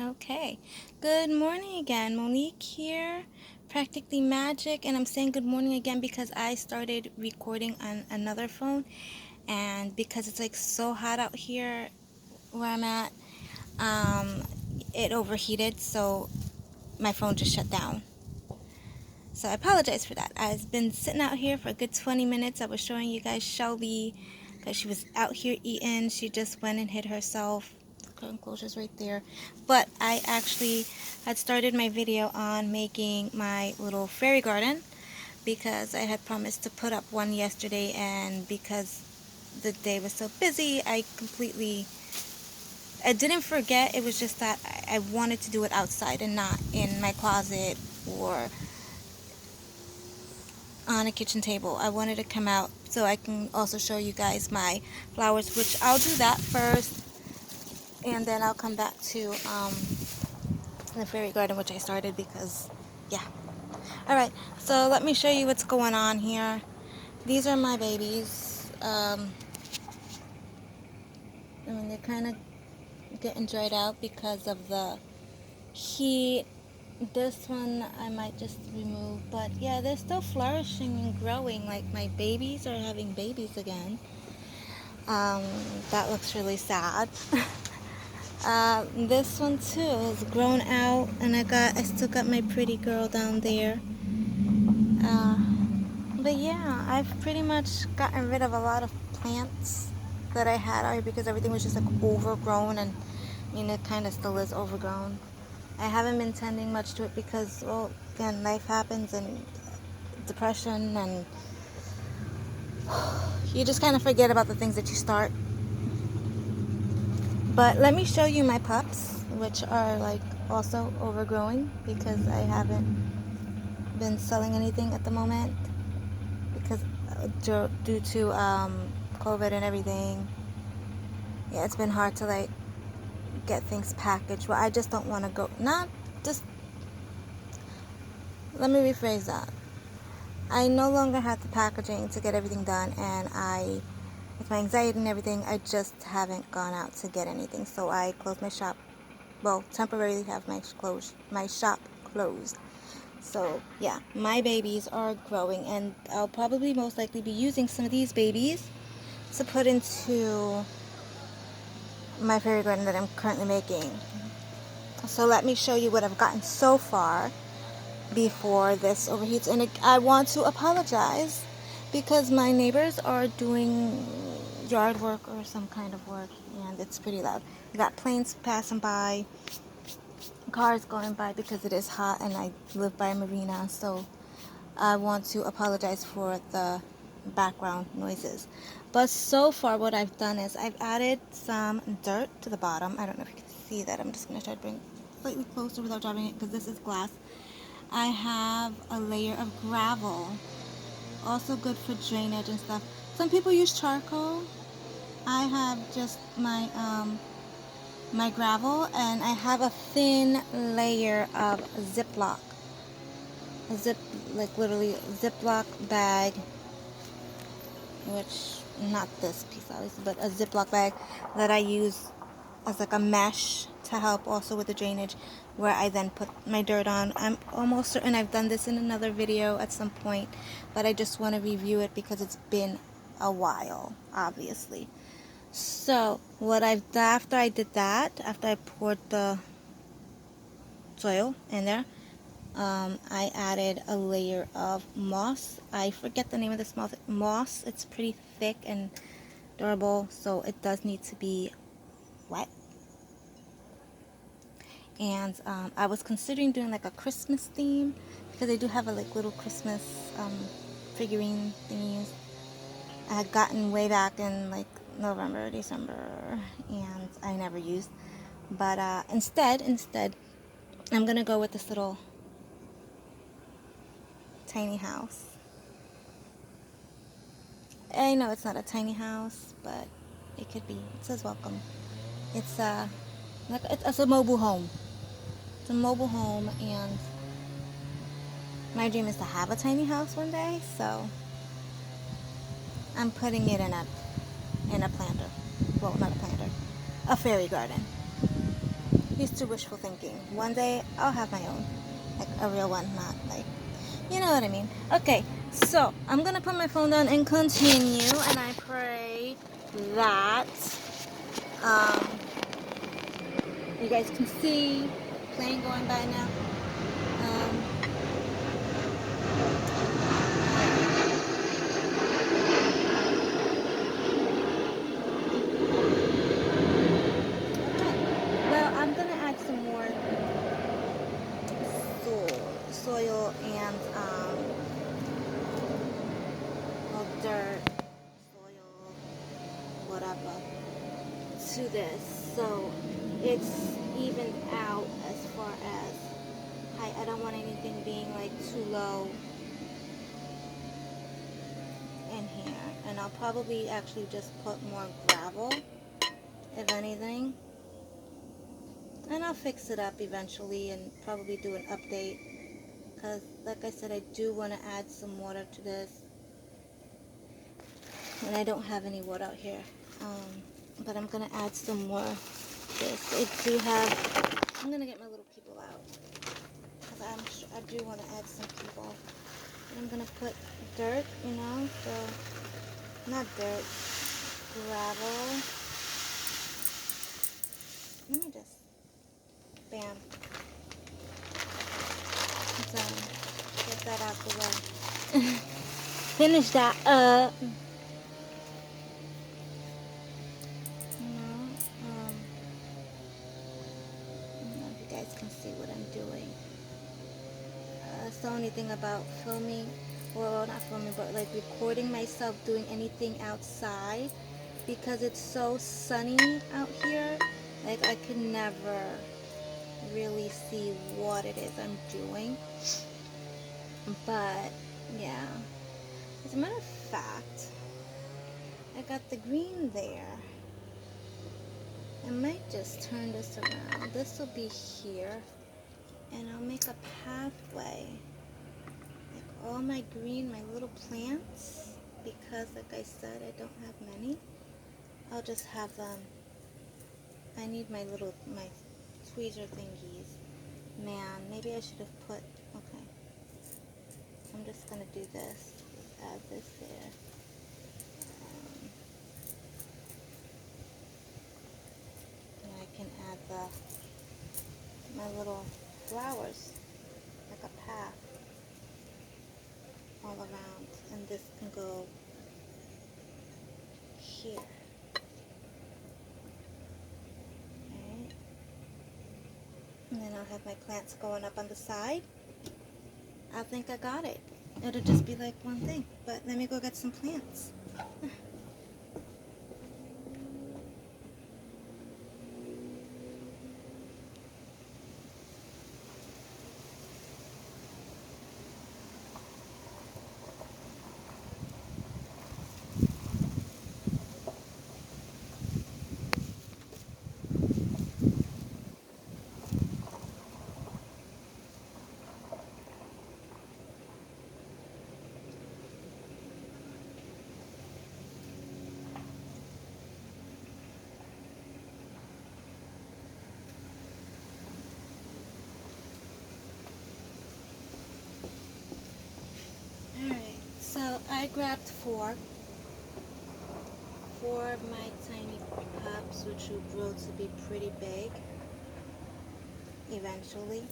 Okay, good morning again. Monique here, Practically Magic, and I'm saying good morning again because I started recording on another phone, and because it's like so hot out here where I'm at, um, it overheated, so my phone just shut down. So I apologize for that. I've been sitting out here for a good 20 minutes. I was showing you guys Shelby because she was out here eating. She just went and hid herself. The curtain closure's right there. But I actually had started my video on making my little fairy garden because I had promised to put up one yesterday, and because the day was so busy, I didn't forget. It was just that I wanted to do it outside and not in my closet or on a kitchen table. I wanted to come out so I can also show you guys my flowers, which I'll do that first, and then I'll come back to the fairy garden, which I started because, yeah. Alright, so let me show you what's going on here. These are my babies. I mean, they're kind of getting dried out because of the heat. This one I might just remove, but yeah, they're still flourishing and growing. Like, my babies are having babies again. Um, that looks really sad. This one too is grown out, and I still got my pretty girl down there. Uh, but yeah, I've pretty much gotten rid of a lot of plants that I had out here because everything was just like overgrown, and I mean, it kind of still is overgrown. I haven't been tending much to it because, well, again, life happens and depression, and you just kind of forget about the things that you start. But let me show you my pups, which are like also overgrowing because I haven't been selling anything at the moment because due to COVID and everything. Yeah, it's been hard to like get things packaged. Well, I just don't want to go. Not just. Let me rephrase that. I no longer have the packaging to get everything done, and with my anxiety and everything, I just haven't gone out to get anything. So I closed my shop. Well, temporarily have my shop closed. So yeah, my babies are growing, and I'll probably most likely be using some of these babies to put into my fairy garden that I'm currently making. So let me show you what I've gotten so far before this overheats. And I want to apologize because my neighbors are doing yard work or some kind of work, and it's pretty loud. We got planes passing by, cars going by because it is hot, and I live by a marina, so I want to apologize for the background noises. But so far what I've done is I've added some dirt to the bottom. I don't know if you can see that. I'm just going to try to bring it slightly closer without dropping it because this is glass. I have a layer of gravel, also good for drainage and stuff. Some people use charcoal. I have just my gravel, and I have a thin layer of Ziploc. Like literally Ziploc bag, which, not this piece obviously, but a Ziploc bag that I use as like a mesh to help also with the drainage, where I then put my dirt on. I'm almost certain I've done this in another video at some point, but I just want to review it because it's been a while, obviously. So after I did that, after I poured the soil in there, I added a layer of moss. I forget the name of this moss. It's pretty thick and durable, so it does need to be wet. And I was considering doing like a Christmas theme because they do have a like little Christmas figurine thingies. I had gotten way back in like November, December, and I never used. But instead, I'm gonna go with this little tiny house. I know it's not a tiny house, but it could be. It says welcome. It's it's a mobile home. It's a mobile home, and my dream is to have a tiny house one day. So I'm putting it in a planter. Well, not a planter, a fairy garden. These That's too wishful thinking. One day I'll have my own, like a real one, not like, you know what I mean. Okay, so I'm gonna put my phone down and continue, and I pray that you guys can see the plane going by now. Well, I'm gonna add some more soil and well, dirt, soil, whatever, to this, so it's evened out as far as height. I don't want anything being like too low in here, and I'll probably actually just put more gravel, if anything. And I'll fix it up eventually and probably do an update, because like I said, I do want to add some water to this, and I don't have any wood out here, but I'm going to add some more of this. I do have, I'm going to get my little people out, because I do want to add some people. And I'm going to put dirt, you know, so, not dirt, gravel. Let me just, bam. Done. Get that out the way. Finish that up. You know, I don't know if you guys can see what I'm doing. That's the only thing about filming, well, not filming, but like recording myself doing anything outside, because it's so sunny out here. Like, I could never really see what it is I'm doing. But yeah, as a matter of fact, I got the green there. I might just turn this around. This will be here, and I'll make a pathway. Like all my green, my little plants, because like I said, I don't have many. I'll just have I need my tweezer thingies. Man, maybe I should have put, okay. I'm just gonna do this. Just add this there. And I can add my little flowers, like a path all around, and this can go here. Okay. And then I'll have my plants going up on the side. I think I got it. It'll just be like one thing. But let me go get some plants. So I grabbed four of my tiny cups, which will grow to be pretty big eventually.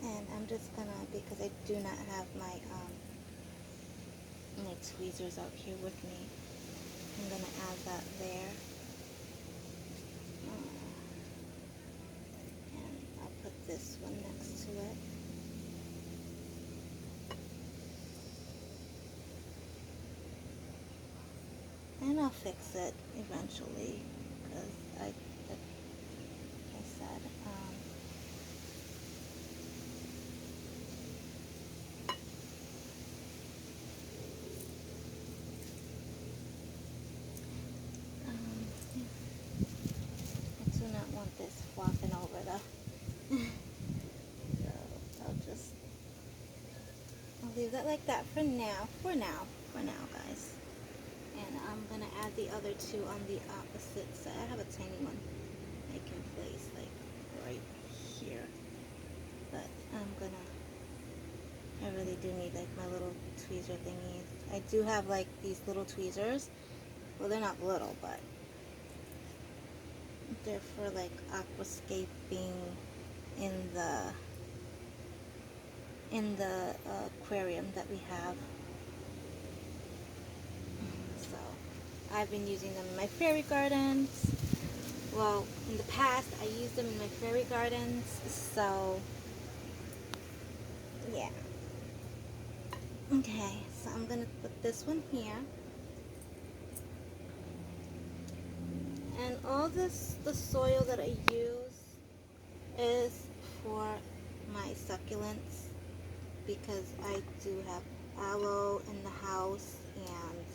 And I'm just gonna, because I do not have my tweezers out here with me, I'm gonna add that there. And I'll put this one next to it. And I'll fix it eventually, because like I said, I do not want this flopping over though. So I'll leave that like that for now, guys. And I'm gonna add the other two on the opposite side. I have a tiny one I can place like right do need like my little tweezer thingies. I do have like these little tweezers. Well, they're not little, but they're for like aquascaping in the aquarium that we have. So I've been using them in my fairy gardens. Well, in the past I used them in my fairy gardens, so yeah. Okay, so I'm gonna put this one here. And all this, the soil that I use is for my succulents because I do have aloe in the house, and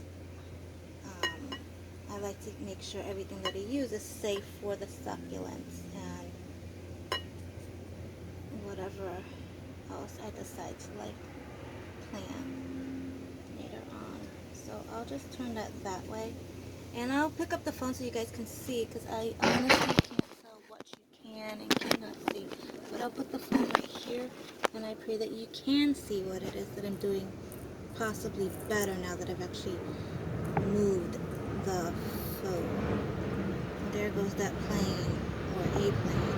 I like to make sure everything that I use is safe for the succulents and whatever else I decide to like plant later on. So I'll just turn that way. And I'll pick up the phone so you guys can see, because I honestly can't tell what you can and cannot see. But I'll put the phone right here, and I pray that you can see what it is that I'm doing possibly better now that I've actually moved the phone. There goes that plane, or a plane.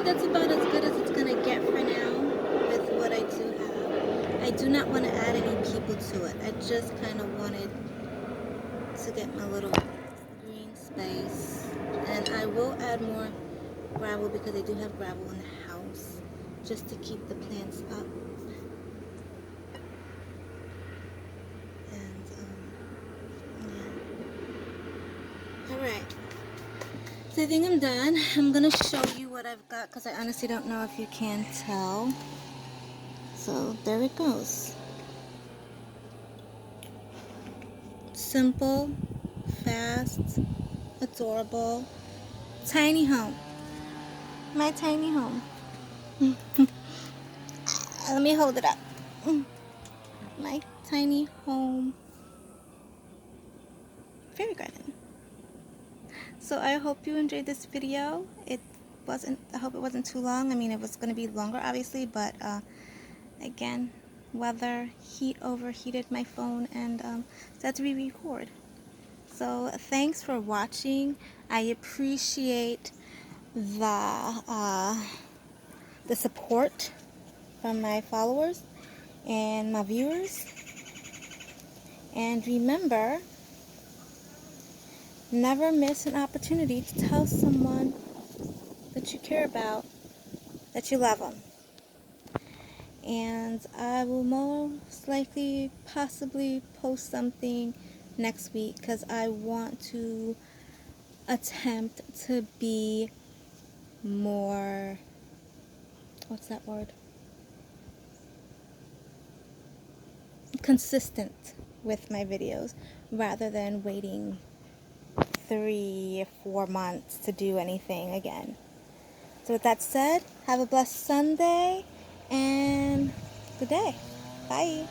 That's about as good as it's gonna get for now with what I do have. I do not want to add any people to it. I just kind of wanted to get my little green space, and I will add more gravel because I do have gravel in the house just to keep the plants up. And yeah. Alright, so I think I'm done. I'm gonna show you what I've got because I honestly don't know if you can tell. So there it goes. Simple, fast, adorable, tiny home. My tiny home. Let me hold it up. My tiny home fairy garden. So I hope you enjoyed this video. I hope it wasn't too long. I mean, it was going to be longer obviously, but again, weather, heat overheated my phone, and so I had to re-record. So thanks for watching. I appreciate the support from my followers and my viewers. And remember, never miss an opportunity to tell someone that you care about that you love them. And I will most likely possibly post something next week because I want to attempt to be more, what's that word? Consistent with my videos rather than waiting 3 or 4 months to do anything again. So with that said, have a blessed Sunday and good day. Bye.